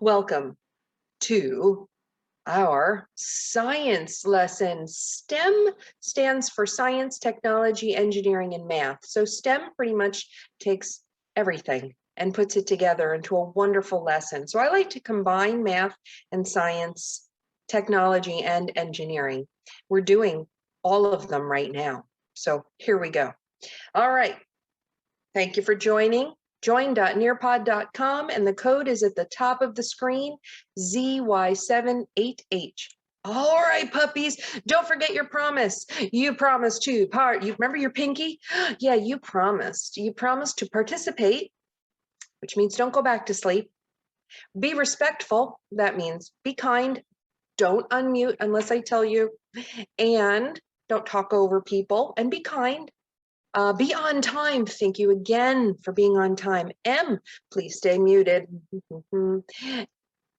Welcome to our science lesson. STEM stands for science, technology, engineering, and math. So STEM pretty much takes everything and puts it together into a wonderful lesson. So I like to combine math and science, technology, and engineering. We're doing all of them right now. So here we go. All right. Thank you for joining. Join.nearpod.com, and the code is at the top of the screen, ZY78H. All right, puppies, don't forget your promise. You promised to you remember your pinky? Yeah, you promised. You promised to participate, which means don't go back to sleep. Be respectful. That means be kind. Don't unmute unless I tell you. And don't talk over people, and be kind. Be on time. Thank you again for being on time. M, please stay muted.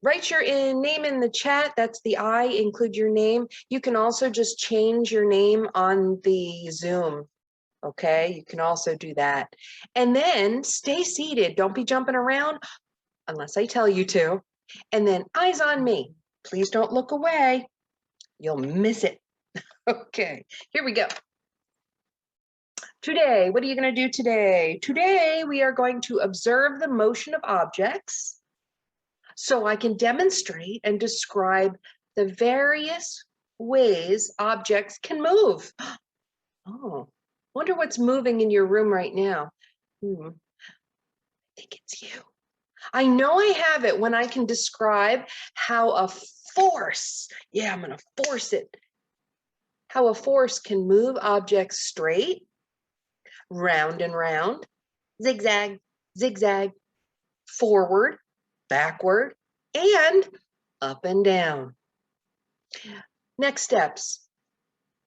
Write your name in the chat. That's the I. Include your name. You can also just change your name on the Zoom. Okay, you can also do that. And then stay seated. Don't be jumping around unless I tell you to. And then eyes on me. Please don't look away. You'll miss it. Okay, here we go. Today, what are you going to do today? Today, we are going to observe the motion of objects so I can demonstrate and describe the various ways objects can move. Oh, wonder what's moving in your room right now. I think it's you. I know I have it when I can describe how a force, I'm going to force it, how a force can move objects straight, round and round, zigzag, zigzag, forward, backward, and up and down. Next steps.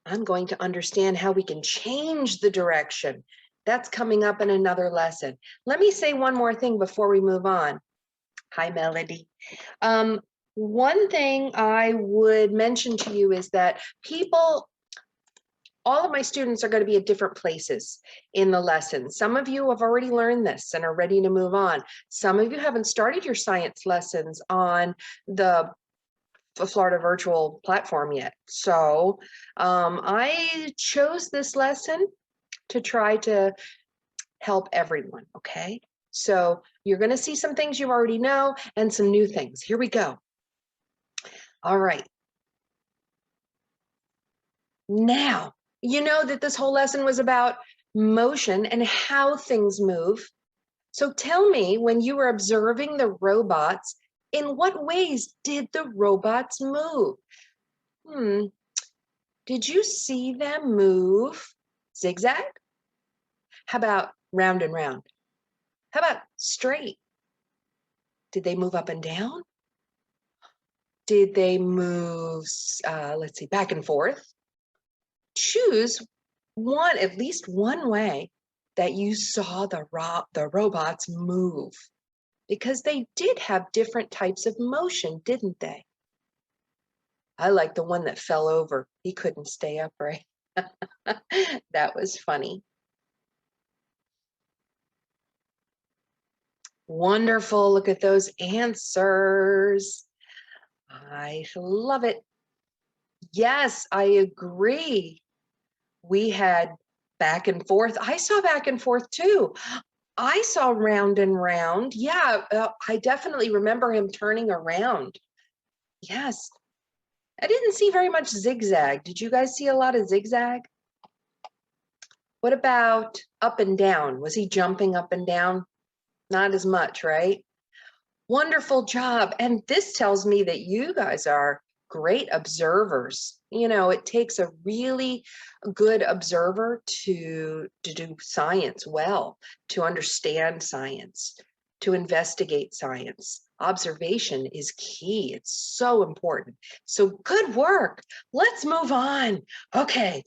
I'm going to understand how we can change the direction. That's coming up in another lesson. Let me say one more thing before we move on. Hi, Melody. One thing I would mention to you is that all of my students are going to be at different places in the lesson. Some of you have already learned this and are ready to move on. Some of you haven't started your science lessons on the Florida virtual platform yet. So I chose this lesson to try to help everyone, okay? So you're going to see some things you already know and some new things. Here we go. All right. Now, you know that this whole lesson was about motion and how things move. So tell me, when you were observing the robots, in what ways did the robots move? Did you see them move zigzag? How about round and round? How about straight? Did they move up and down? Did they move, let's see, back and forth? Choose one, at least one way that you saw the robots move, because they did have different types of motion, didn't they? I like the one that fell over. He couldn't stay upright. That was funny. Wonderful. Look at those answers. I love it. Yes, I agree. We had back and forth. I saw back and forth too. I saw round and round. Yeah, I definitely remember him turning around. Yes. I didn't see very much zigzag. Did you guys see a lot of zigzag? What about up and down? Was he jumping up and down? Not as much, right? Wonderful job. And this tells me that you guys are great observers. You know, it takes a really good observer to do science well, to understand science, to investigate science. Observation is key. It's so important. So good work. Let's move on. Okay.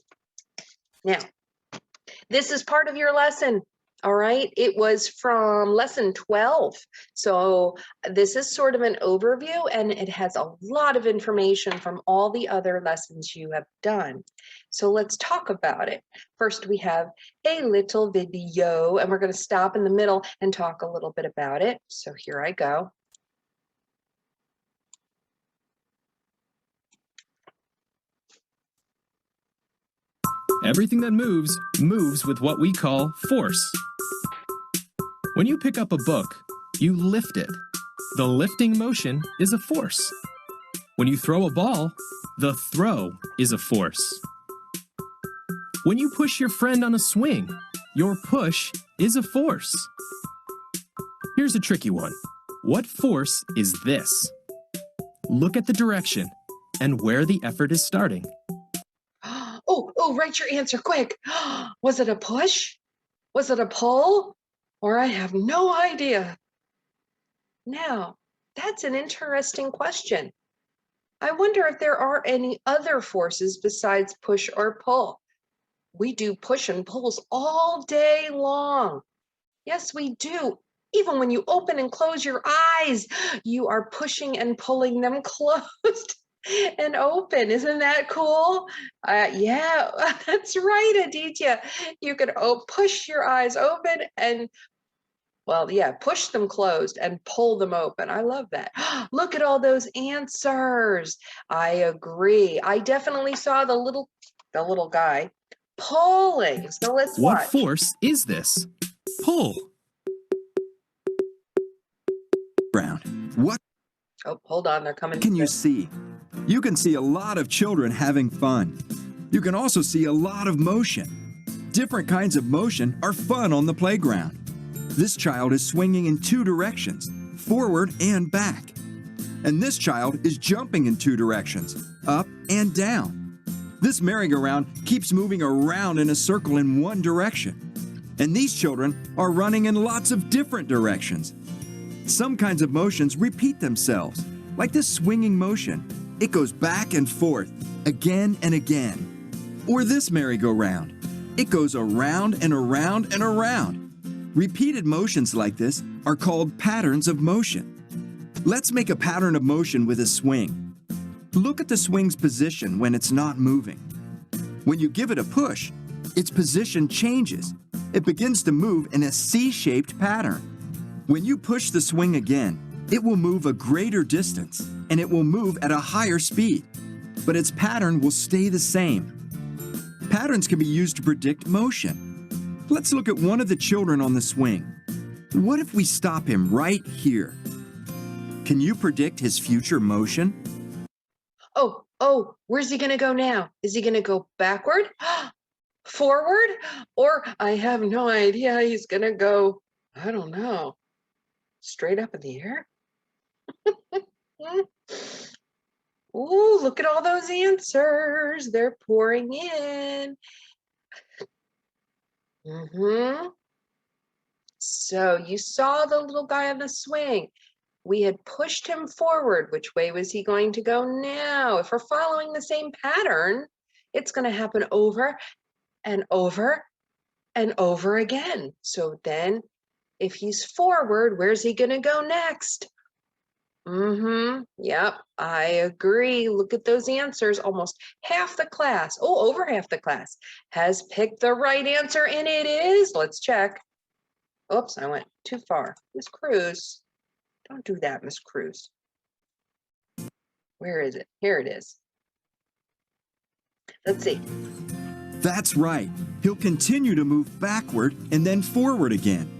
Now, this is part of your lesson. All right, it was from lesson 12. So this is sort of an overview, and it has a lot of information from all the other lessons you have done. So let's talk about it. First, we have a little video, and we're going to stop in the middle and talk a little bit about it. So here I go. Everything that moves, moves with what we call force. When you pick up a book, you lift it. The lifting motion is a force. When you throw a ball, the throw is a force. When you push your friend on a swing, your push is a force. Here's a tricky one. What force is this? Look at the direction and where the effort is starting. Oh, write your answer quick. Was it a push? Was it a pull? Or I have no idea. Now, that's an interesting question. I wonder if there are any other forces besides push or pull. We do push and pulls all day long. Yes, we do. Even when you open and close your eyes, you are pushing and pulling them closed and open. Isn't that cool? Yeah, that's right, Aditya. You can push your eyes open and, well, yeah, push them closed and pull them open. I love that. Look at all those answers. I agree. I definitely saw the little guy pulling. So let's What watch. force is this? Pull. Ground. What Oh, hold on, they're coming. can you see? You can see a lot of children having fun. You can also see a lot of motion. Different kinds of motion are fun on the playground. This child is swinging in two directions, forward and back. And this child is jumping in two directions, up and down. This merry-go-round keeps moving around in a circle in one direction. And these children are running in lots of different directions. Some kinds of motions repeat themselves, like this swinging motion. It goes back and forth, again and again. Or this merry-go-round. It goes around and around and around. Repeated motions like this are called patterns of motion. Let's make a pattern of motion with a swing. Look at the swing's position when it's not moving. When you give it a push, its position changes. It begins to move in a C-shaped pattern. When you push the swing again, it will move a greater distance and it will move at a higher speed, but its pattern will stay the same. Patterns can be used to predict motion. Let's look at one of the children on the swing. What if we stop him right here? Can you predict his future motion? Oh, where's he going to go now? Is he going to go backward, forward, or I have no idea. He's going to go, I don't know, straight up in the air? Ooh, look at all those answers. They're pouring in. So you saw the little guy on the swing. We had pushed him forward. Which way was he going to go now? If we're following the same pattern, it's going to happen over and over and over again. So then if he's forward, where's he going to go next? Yep, I agree. Look at those answers. Almost half the class, over half the class has picked the right answer, and it is, let's check. Oops, I went too far. Miss Cruz, don't do that, Miss Cruz. Where is it? Here it is. Let's see. That's right. He'll continue to move backward and then forward again.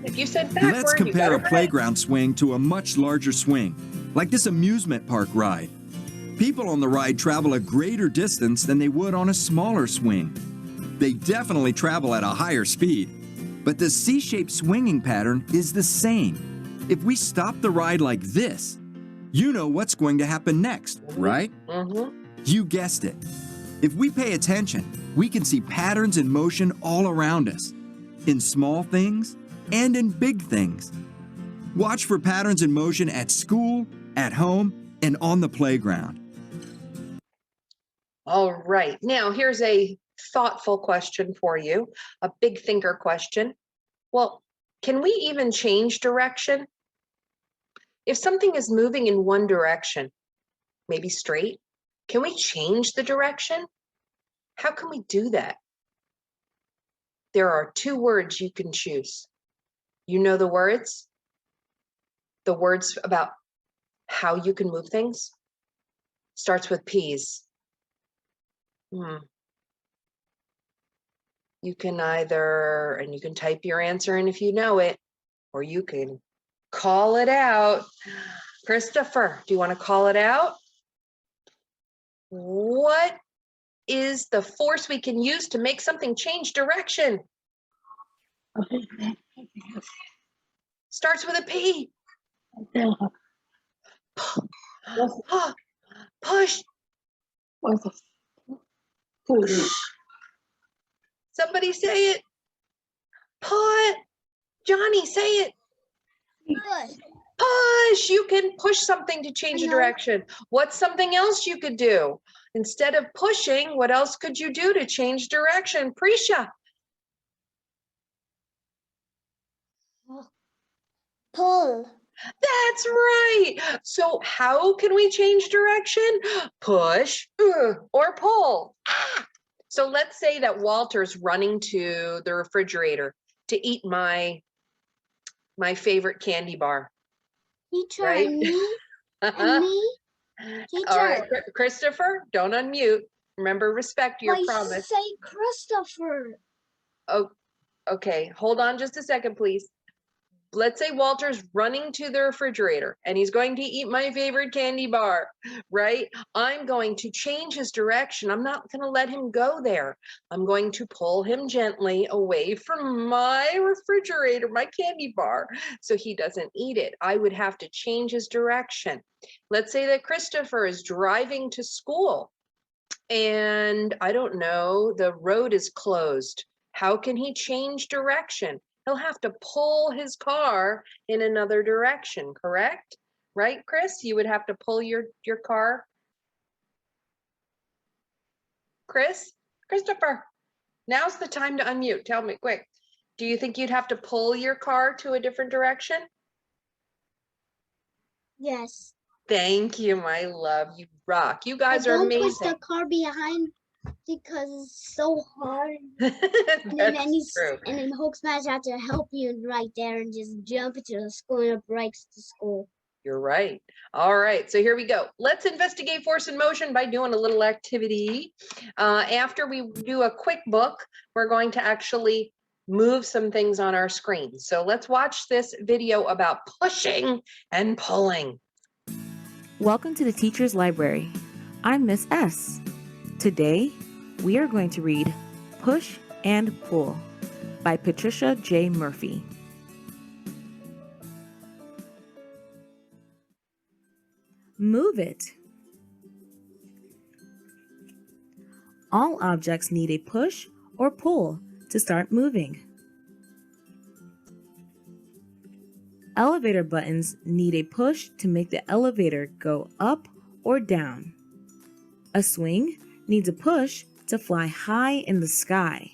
If you said backward, Let's compare a playground swing to a much larger swing, like this amusement park ride. People on the ride travel a greater distance than they would on a smaller swing. They definitely travel at a higher speed, but the C-shaped swinging pattern is the same. If we stop the ride like this, you know what's going to happen next, right? You guessed it. If we pay attention, we can see patterns in motion all around us, in small things and in big things. Watch for patterns in motion at school, at home, and on the playground. All right, now here's a thoughtful question for you, a big thinker question. Well, can we even change direction? If something is moving in one direction, maybe straight, can we change the direction? How can we do that? There are two words you can choose. You know the words? The words about how you can move things? Starts with P's. You can either, and you can type your answer in if you know it, or you can call it out. Christopher, do you want to call it out? What is the force we can use to make something change direction? Starts with a P. Push. Somebody say it. Put. Johnny, say it. Push. You can push something to change a direction. What's something else you could do? Instead of pushing, what else could you do to change direction? Prisha. Pull. That's right. So how can we change direction? Push or pull. So let's say that Walter's running to the refrigerator to eat my favorite candy bar. Teacher, Right? and me? And me? All right, Teacher. Christopher, don't unmute. Remember, respect your Why promise. say Christopher? Oh, okay. Hold on just a second, please. Let's say Walter's running to the refrigerator and he's going to eat my favorite candy bar, right? I'm going to change his direction. I'm not going to let him go there. I'm going to pull him gently away from my refrigerator, my candy bar, so he doesn't eat it. I would have to change his direction. Let's say that Christopher is driving to school and I don't know, the road is closed. How can he change direction? He'll have to pull his car in another direction, correct? Right, Chris? You would have to pull your car. Christopher, now's the time to unmute. Tell me quick. Do you think you'd have to pull your car to a different direction? Yes. Thank you, my love. You rock. You guys are Don't push amazing. the car behind because it's so hard. And then That's true. and then Hulk Smash have to help you right there and just jump into the school and breaks to school. You're right. All right, so here we go. Let's investigate force in motion by doing a little activity. After we do a quick book, we're going to actually move some things on our screen. So let's watch this video about pushing and pulling. Welcome to the Teacher's Library. I'm Miss S. Today, we are going to read Push and Pull by Patricia J. Murphy. Move it. All objects need a push or pull to start moving. Elevator buttons need a push to make the elevator go up or down. A swing needs a push to fly high in the sky.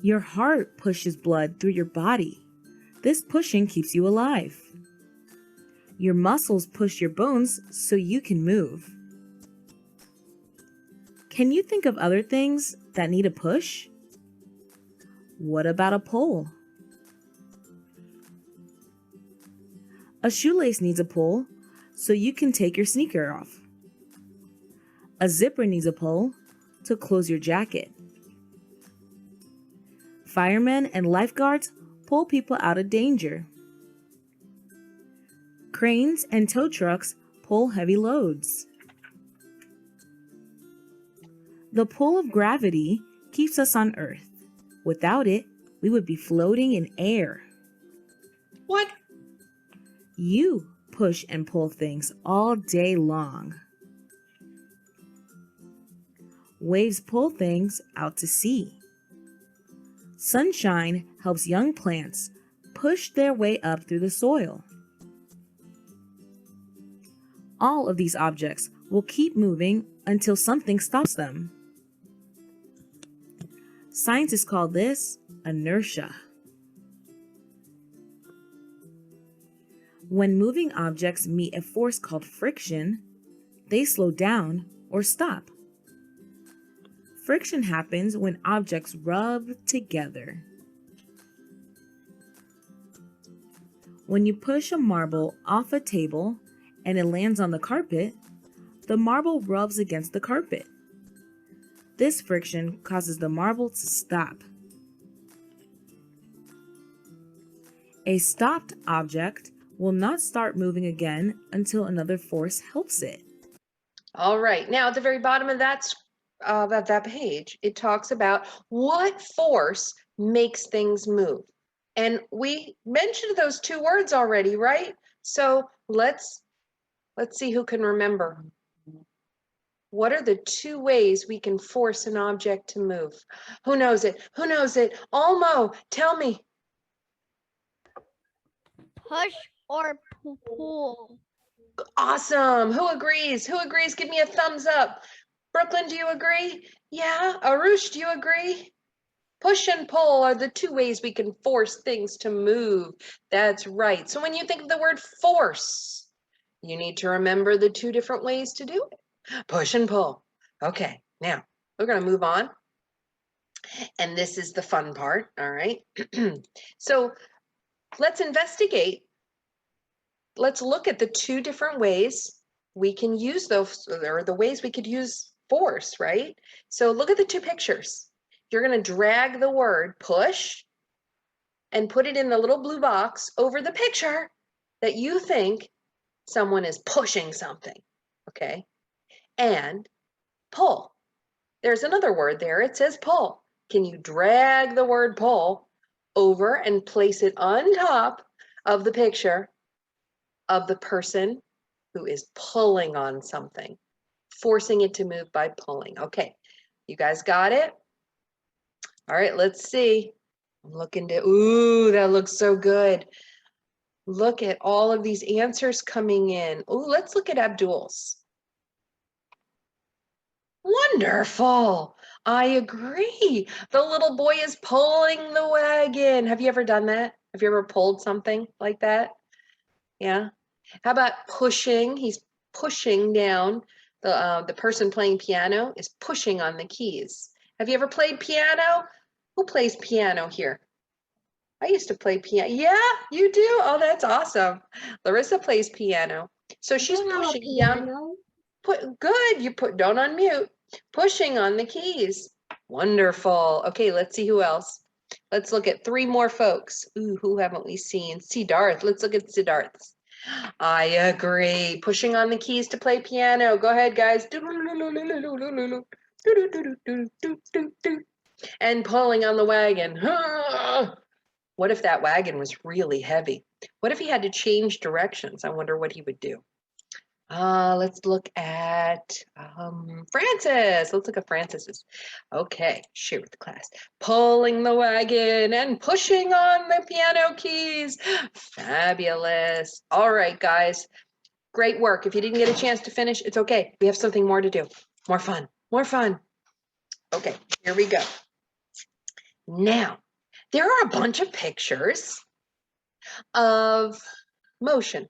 Your heart pushes blood through your body. This pushing keeps you alive. Your muscles push your bones so you can move. Can you think of other things that need a push? What about a pull? A shoelace needs a pull so you can take your sneaker off. A zipper needs a pull to close your jacket. Firemen and lifeguards pull people out of danger. Cranes and tow trucks pull heavy loads. The pull of gravity keeps us on Earth. Without it, we would be floating in air. What? You push and pull things all day long. Waves pull things out to sea. Sunshine helps young plants push their way up through the soil. All of these objects will keep moving until something stops them. Scientists call this inertia. When moving objects meet a force called friction, they slow down or stop. Friction happens when objects rub together. When you push a marble off a table and it lands on the carpet, the marble rubs against the carpet. This friction causes the marble to stop. A stopped object will not start moving again until another force helps it. All right, now at the very bottom of that page, it talks about what force makes things move. And we mentioned those two words already, right? So let's see who can remember. What are the two ways we can force an object to move? Who knows it? Who knows it? Olmo, tell me. Push or pull. Awesome. Who agrees? Who agrees? Give me a thumbs up. Brooklyn, do you agree? Yeah. Arush, do you agree? Push and pull are the two ways we can force things to move. That's right. So when you think of the word force, you need to remember the two different ways to do it. Push and pull. Okay, now we're going to move on. And this is the fun part, all right? So let's investigate. Let's look at the two different ways we can use those, or the ways we could use force, right? So look at the two pictures. You're going to drag the word push and put it in the little blue box over the picture that you think someone is pushing something, okay? And pull. There's another word there. It says pull. Can you drag the word pull over and place it on top of the picture of the person who is pulling on something, forcing it to move by pulling? Okay, you guys got it? All right, let's see. I'm looking to, ooh, that looks so good. Look at all of these answers coming in. Ooh, let's look at Abdul's. Wonderful. I agree. The little boy is pulling the wagon. Have you ever done that? Have you ever pulled something like that? Yeah. How about pushing? He's pushing down. The person playing piano is pushing on the keys. Have you ever played piano? Who plays piano here? I used to play piano. Yeah, you do. Oh, that's awesome. Larissa plays piano. So she's I have a pushing down. piano. Good. Don't unmute. Pushing on the keys. Wonderful. Okay, let's see who else. Let's look at three more folks. Ooh, who haven't we seen? Siddharth. Let's look at Siddharth's. I agree. Pushing on the keys to play piano. Go ahead, guys. And pulling on the wagon. What if that wagon was really heavy? What if he had to change directions? I wonder what he would do. Let's look at Francis. Let's look at Francis's. Okay, share with the class. Pulling the wagon and pushing on the piano keys. Fabulous. All right, guys. Great work. If you didn't get a chance to finish, it's okay. We have something more to do. More fun. More fun. Okay, here we go. Now, there are a bunch of pictures of motion.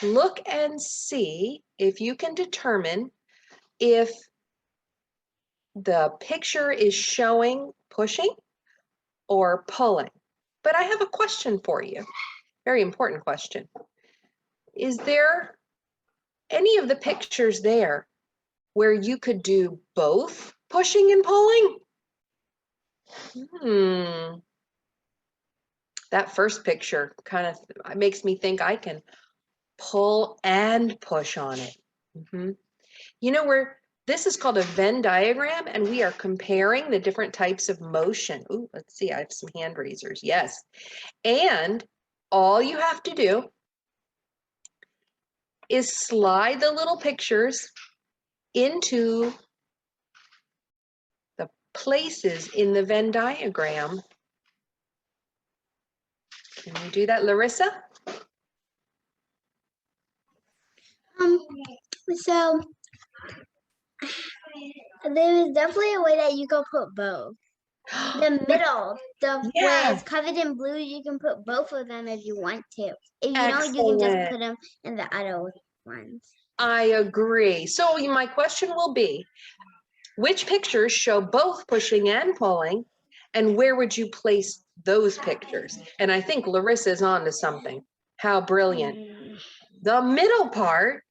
Look and see if you can determine if the picture is showing pushing or pulling. But I have a question for you. Very important question. Is there any of the pictures there where you could do both pushing and pulling? That first picture kind of makes me think I can pull and push on it. You know, this is called a Venn diagram, and we are comparing the different types of motion. Ooh, let's see, I have some hand raisers. Yes. And all you have to do is slide the little pictures into the places in the Venn diagram. Can you do that, Larissa? So there is definitely a way that you can put both. The middle, where it's covered in blue, you can put both of them if you want to. If you don't, you can just put them in the other ones. I agree. So my question will be, which pictures show both pushing and pulling, and where would you place those pictures? And I think Larissa's on to something. How brilliant. The middle part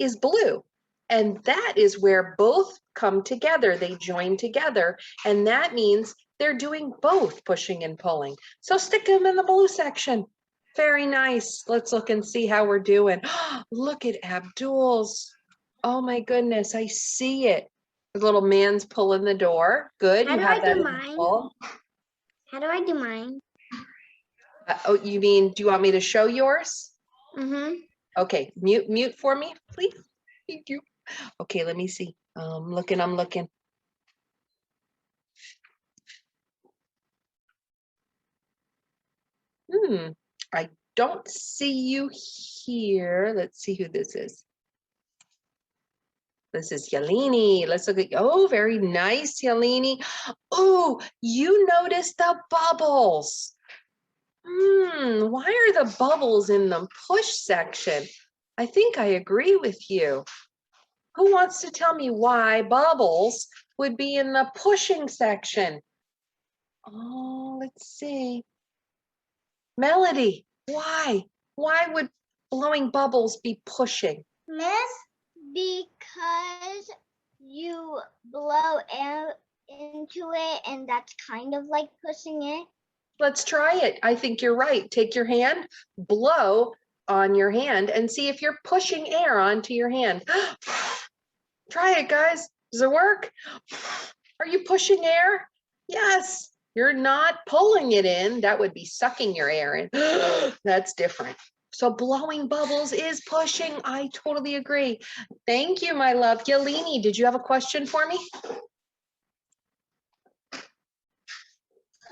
is blue, and that is where both come together, they join together, and that means they're doing both pushing and pulling. So stick them in the blue section. Very nice. Let's look and see how we're doing. Look at Abdul's. Oh my goodness, I see it. The little man's pulling the door. Good. How You do have I that do in the mine? pull. How do I do mine? Oh, you mean, do you want me to show yours? Mm-hmm. Okay, mute for me, please. Thank you. Okay, let me see. I'm looking. I don't see you here. Let's see who this is. This is Yelini. Let's look at, oh, very nice, Yelini. Oh, you noticed the bubbles. Why are the bubbles in the push section? I think I agree with you. Who wants to tell me why bubbles would be in the pushing section? Oh, let's see. Melody, why? Why would blowing bubbles be pushing? Miss? Because you blow air into it, and that's kind of like pushing it. Let's try it. I think you're right. Take your hand, blow on your hand, and see if you're pushing air onto your hand. Try it, guys. Does it work? Are you pushing air? Yes. You're not pulling it in. That would be sucking your air in. That's different. So blowing bubbles is pushing. I totally agree. Thank you, my love. Yelini, did you have a question for me?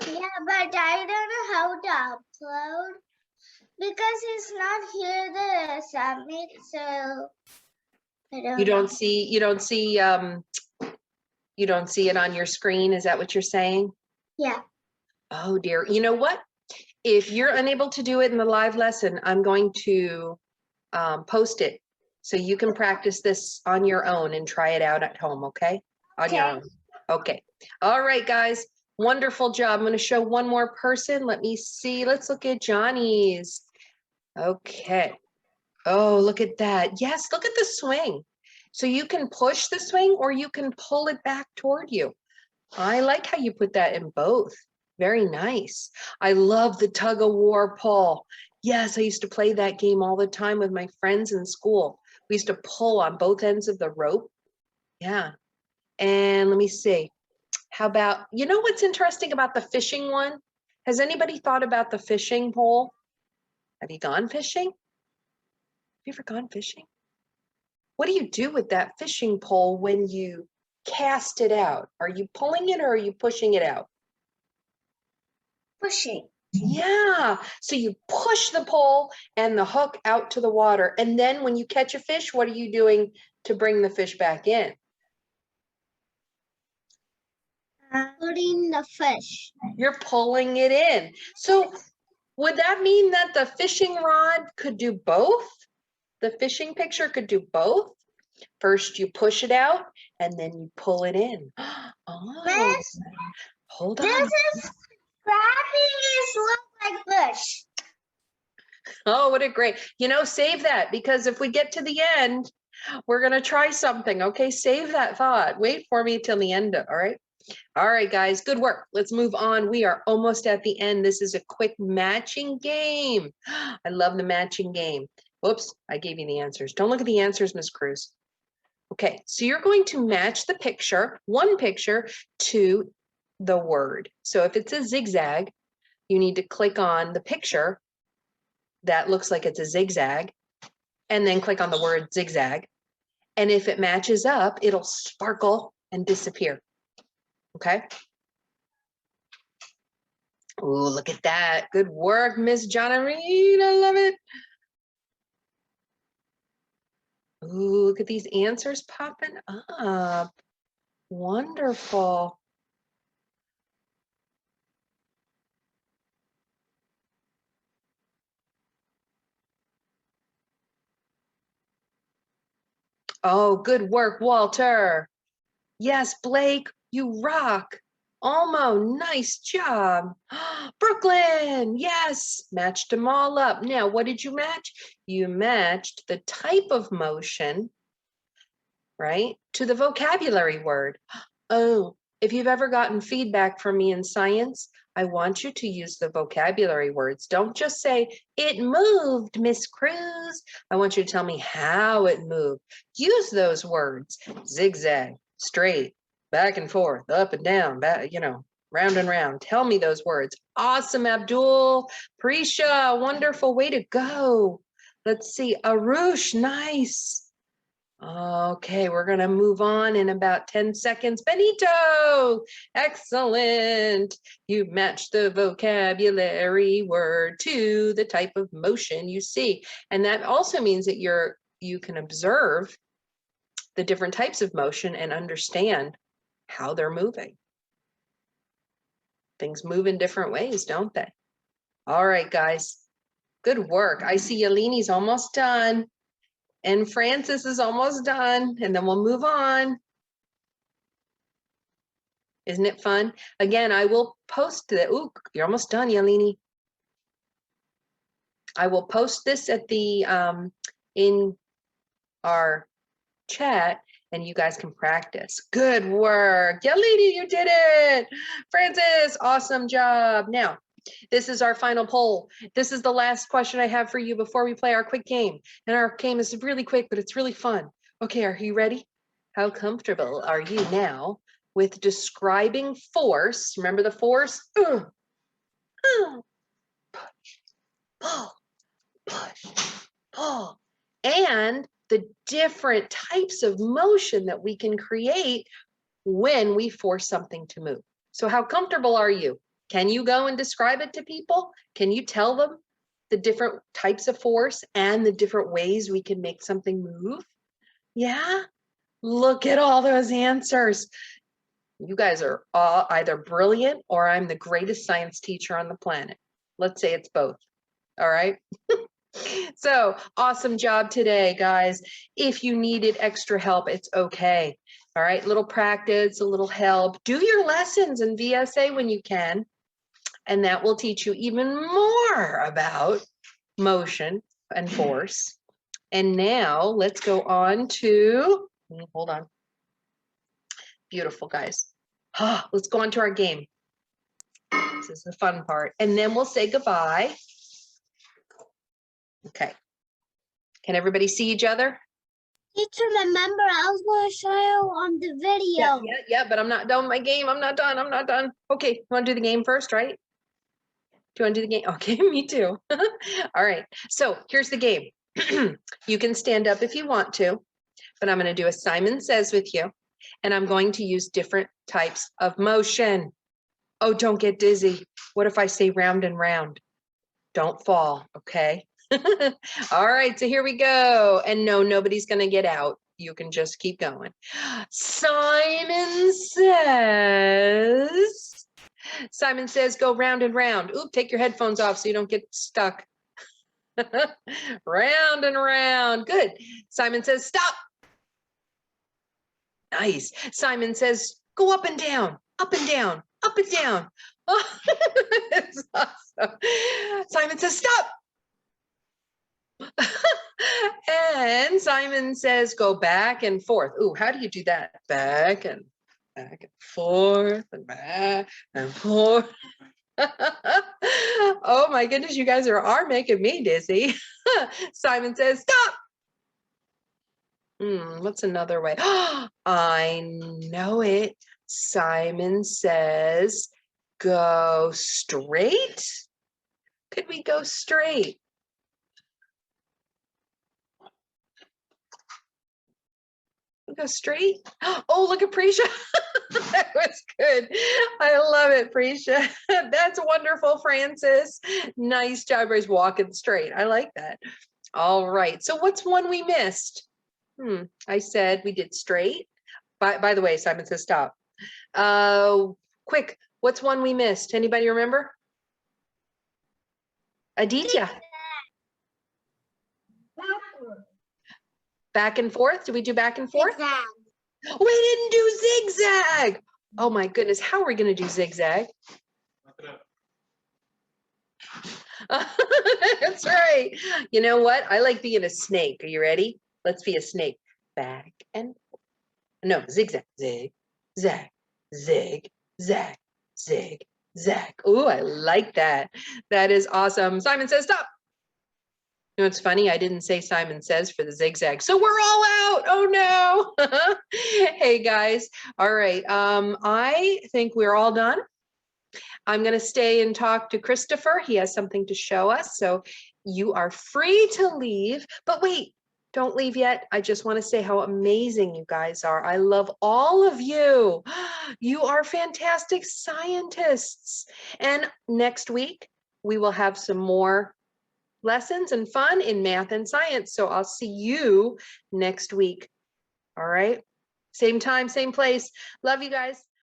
Yeah, but I don't know how to upload because it's not here to submit, so I don't You don't know. see, you don't see it on your screen. Is that what you're saying? Yeah. Oh dear. You know what? If you're unable to do it in the live lesson, I'm going to post it so you can practice this on your own and try it out at home, okay? On your Okay. own. Okay. All right, guys. Wonderful job. I'm going to show one more person. Let me see. Let's look at Johnny's. Okay. Oh, look at that. Yes, look at the swing. So you can push the swing or you can pull it back toward you. I like how you put that in both. Very nice. I love the tug of war pull. Yes, I used to play that game all the time with my friends in school. We used to pull on both ends of the rope. Yeah. And let me see. How about, you know what's interesting about the fishing one? Has anybody thought about the fishing pole? Have you gone fishing? Have you ever gone fishing? What do you do with that fishing pole when you cast it out? Are you pulling it or are you pushing it out? Pushing. Yeah. So you push the pole and the hook out to the water. And then when you catch a fish, what are you doing to bring the fish back in? Putting the fish. You're pulling it in. So would that mean that the fishing rod could do both? The fishing picture could do both? First you push it out and then you pull it in. Oh, Miss, hold on. this is grabbing is look like bush. Oh, what a great, you know, save that because if we get to the end, we're going to try something. Okay, save that thought. Wait for me till the end. All right. All right, guys, good work. Let's move on. We are almost at the end. This is a quick matching game. I love the matching game. Whoops, I gave you the answers. Don't look at the answers, Miss Cruz. Okay, so you're going to match the picture, one picture, to the word. So if it's a zigzag, you need to click on the picture that looks like it's a zigzag, and then click on the word zigzag. And if it matches up, it'll sparkle and disappear. Okay. Oh, look at that. Good work, Miss Johnarine. I love it. Ooh, look at these answers popping up. Wonderful. Oh, good work, Walter. Yes, Blake, you rock. Almo, nice job. Brooklyn, yes, matched them all up. Now, what did you match? You matched the type of motion, right? To the vocabulary word. Oh, if you've ever gotten feedback from me in science, I want you to use the vocabulary words. Don't just say, it moved, Miss Cruz. I want you to tell me how it moved. Use those words, zigzag, straight, back and forth, up and down, back, round and round. Tell me those words. Awesome, Abdul. Prisha, wonderful, way to go. Let's see, Arush, nice. Okay, we're gonna move on in about 10 seconds. Benito, excellent. You matched the vocabulary word to the type of motion you see. And that also means that you can observe the different types of motion and understand how they're moving. Things move in different ways, don't they? All right, guys, good work. I see Yalini's almost done. And Francis is almost done, and then we'll move on. Isn't it fun? Again, I will post the, ooh, you're almost done, Yalini. I will post this at the, in our chat, and you guys can practice. Good work. Yalini, you did it. Francis, awesome job. Now, this is our final poll. This is the last question I have for you before we play our quick game. And our game is really quick, but it's really fun. Okay, are you ready? How comfortable are you now with describing force? Remember the force? Push, pull, push, pull. And the different types of motion that we can create when we force something to move. So how comfortable are you? Can you go and describe it to people? Can you tell them the different types of force and the different ways we can make something move? Yeah? Look at all those answers. You guys are all either brilliant or I'm the greatest science teacher on the planet. Let's say it's both. All right? So awesome job today, guys. If you needed extra help, it's okay. All right, little practice, a little help. Do your lessons in VSA when you can. And that will teach you even more about motion and force. And now let's go on to, hold on. Beautiful, guys. Let's go on to our game. This is the fun part. And then we'll say goodbye. Okay. Can everybody see each other? Teacher, remember, I was going to show you on the video. Yeah, but I'm not done with my game. I'm not done. Okay, you want to do the game first, right? Do you want to do the game? Okay, me too. All right, so here's the game. You can stand up if you want to, but I'm going to do a Simon Says with you, and I'm going to use different types of motion. Oh, don't get dizzy. What if I say round and round? Don't fall, okay? All right, so here we go. And no, nobody's going to get out. You can just keep going. Simon says, go round and round. Oop, take your headphones off so you don't get stuck. Round and round. Good. Simon says, stop. Nice. Simon says, go up and down, up and down, up and down. Oh, that's awesome. Simon says, stop. And Simon says, go back and forth. Ooh, how do you do that? Back and forth and back and forth. Oh my goodness, you guys are making me dizzy. Simon says, stop. What's another way? I know it. Simon says, go straight. Could we go straight? Go straight. Oh, look at Prisha. That was good. I love it, Prisha. That's wonderful, Francis. Nice job. He's walking straight. I like that. All right. So what's one we missed? I said we did straight. By the way, Simon says stop. Quick. What's one we missed? Anybody remember? Aditya. Back and forth? Did we do back and forth? Zigzag. We didn't do zigzag. Oh my goodness, how are we going to do zigzag? That's right. You know what? I like being a snake. Are you ready? Let's be a snake. Back and No, zigzag, zig, zag, zig, zag, zig, zag. Ooh, I like that. That is awesome. Simon Says stop. You know, it's funny, I didn't say Simon Says for the zigzag. So we're all out. Oh no. Hey guys. All right. I think we're all done. I'm going to stay and talk to Christopher. He has something to show us. So you are free to leave. But wait, don't leave yet. I just want to say how amazing you guys are. I love all of you. You are fantastic scientists. And next week, we will have some more lessons and fun in math and science. So I'll see you next week. All right. Same time, same place. Love you guys.